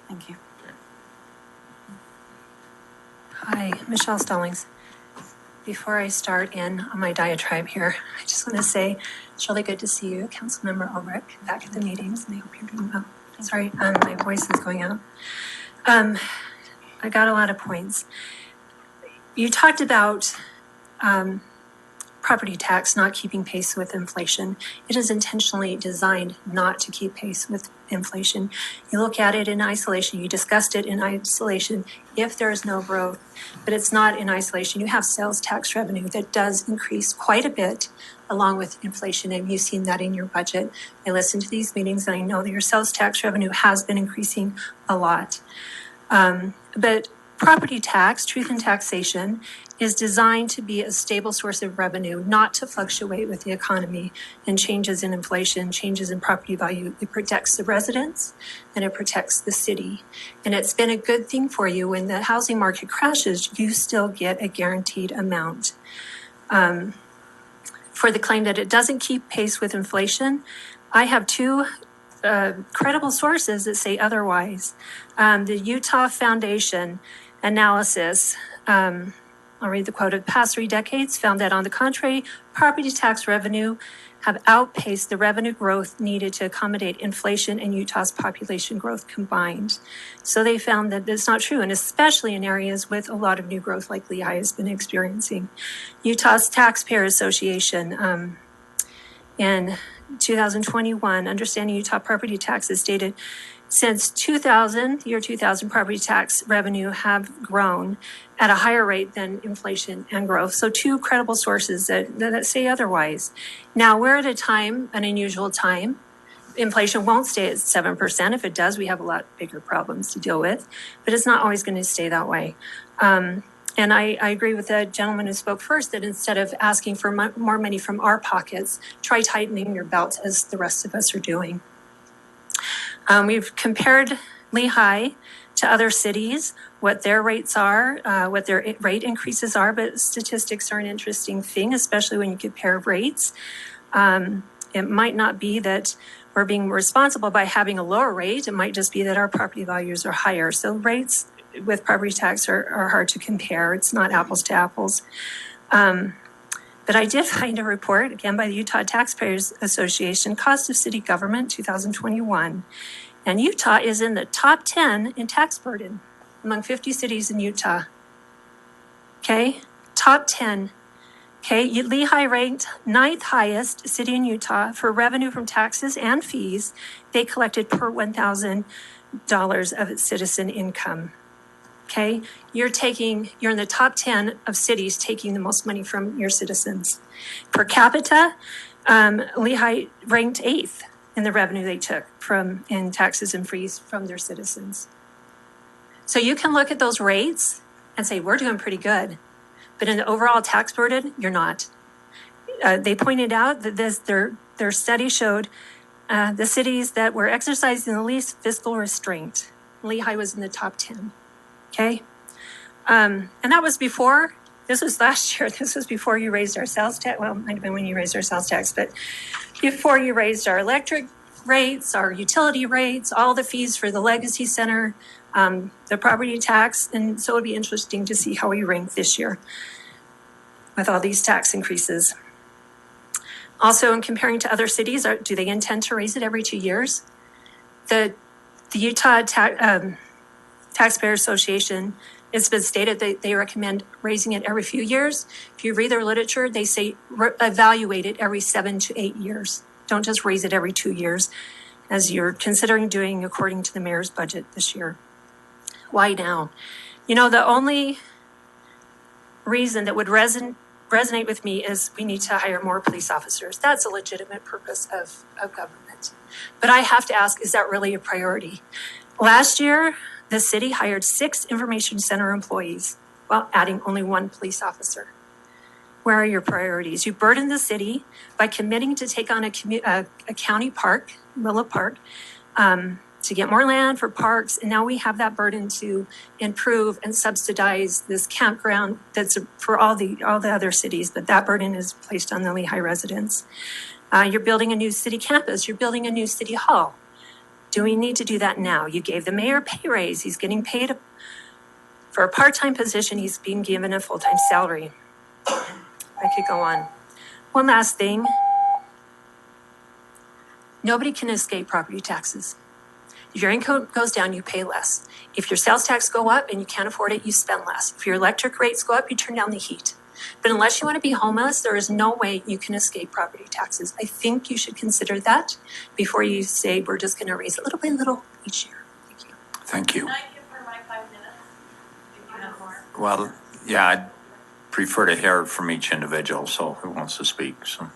Thank you. Hi, Michelle Stallings. Before I start in on my diatribe here, I just want to say it's really good to see you, Councilmember Ulrich, back at the meetings, and I hope you're doing well. Sorry, my voice is going out. I got a lot of points. You talked about property tax not keeping pace with inflation. It is intentionally designed not to keep pace with inflation. You look at it in isolation, you discussed it in isolation if there is no growth, but it's not in isolation. You have sales tax revenue that does increase quite a bit along with inflation, and you've seen that in your budget. I listen to these meetings and I know that your sales tax revenue has been increasing a lot. But property tax, truth in taxation, is designed to be a stable source of revenue, not to fluctuate with the economy and changes in inflation, changes in property value. It protects the residents and it protects the city. And it's been a good thing for you. When the housing market crashes, you still get a guaranteed amount. For the claim that it doesn't keep pace with inflation, I have two credible sources that say otherwise. The Utah Foundation analysis, I'll read the quote, of the past 3 decades found that on the contrary, property tax revenue have outpaced the revenue growth needed to accommodate inflation and Utah's population growth combined. So they found that it's not true, and especially in areas with a lot of new growth like Lehigh has been experiencing. Utah's Taxpayer Association, in 2021, Understanding Utah Property Taxes stated, since 2000, year 2000, property tax revenue have grown at a higher rate than inflation and growth. So two credible sources that say otherwise. Now we're at a time, an unusual time. Inflation won't stay at 7%. If it does, we have a lot bigger problems to deal with, but it's not always going to stay that way. And I agree with the gentleman who spoke first that instead of asking for more money from our pockets, try tightening your belt as the rest of us are doing. We've compared Lehigh to other cities, what their rates are, what their rate increases are, but statistics are an interesting thing, especially when you compare rates. It might not be that we're being responsible by having a lower rate. It might just be that our property values are higher. So rates with property tax are hard to compare. It's not apples to apples. But I did find a report, again, by the Utah Taxpayers Association, Cost of City Government 2021. And Utah is in the top 10 in tax burden among 50 cities in Utah. Okay, top 10. Okay, Lehigh ranked 9th highest city in Utah for revenue from taxes and fees they collected per $1,000 of its citizen income. Okay, you're in the top 10 of cities taking the most money from your citizens. Per capita, Lehigh ranked 8th in the revenue they took in taxes and fees from their citizens. So you can look at those rates and say, we're doing pretty good. But in the overall tax burden, you're not. They pointed out that their study showed the cities that were exercising the least fiscal restraint. Lehigh was in the top 10. Okay, and that was before, this was last year, this was before you raised our sales tax. Well, it might have been when you raised our sales tax, but before you raised our electric rates, our utility rates, all the fees for the Legacy Center, the property tax. And so it'd be interesting to see how we rank this year with all these tax increases. Also, in comparing to other cities, do they intend to raise it every 2 years? The Utah Taxpayer Association, it's been stated that they recommend raising it every few years. If you read their literature, they say evaluate it every 7 to 8 years. Don't just raise it every 2 years, as you're considering doing according to the mayor's budget this year. Why now? You know, the only reason that would resonate with me is we need to hire more police officers. That's a legitimate purpose of government. But I have to ask, is that really a priority? Last year, the city hired 6 information center employees while adding only 1 police officer. Where are your priorities? You burden the city by committing to take on a county park, Willow Park, to get more land for parks. And now we have that burden to improve and subsidize this campground that's for all the other cities, but that burden is placed on the Lehigh residents. You're building a new city campus. You're building a new city hall. Do we need to do that now? You gave the mayor a pay raise. He's getting paid for a part-time position. He's being given a full-time salary. I could go on. One last thing. Nobody can escape property taxes. If your income goes down, you pay less. If your sales tax go up and you can't afford it, you spend less. If your electric rates go up, you turn down the heat. But unless you want to be homeless, there is no way you can escape property taxes. I think you should consider that before you say we're just going to raise it little by little each year. Thank you. Thank you. Can I give her my 5 minutes? If you have more. Well, yeah, I'd prefer to hear from each individual, so who wants to speak? So.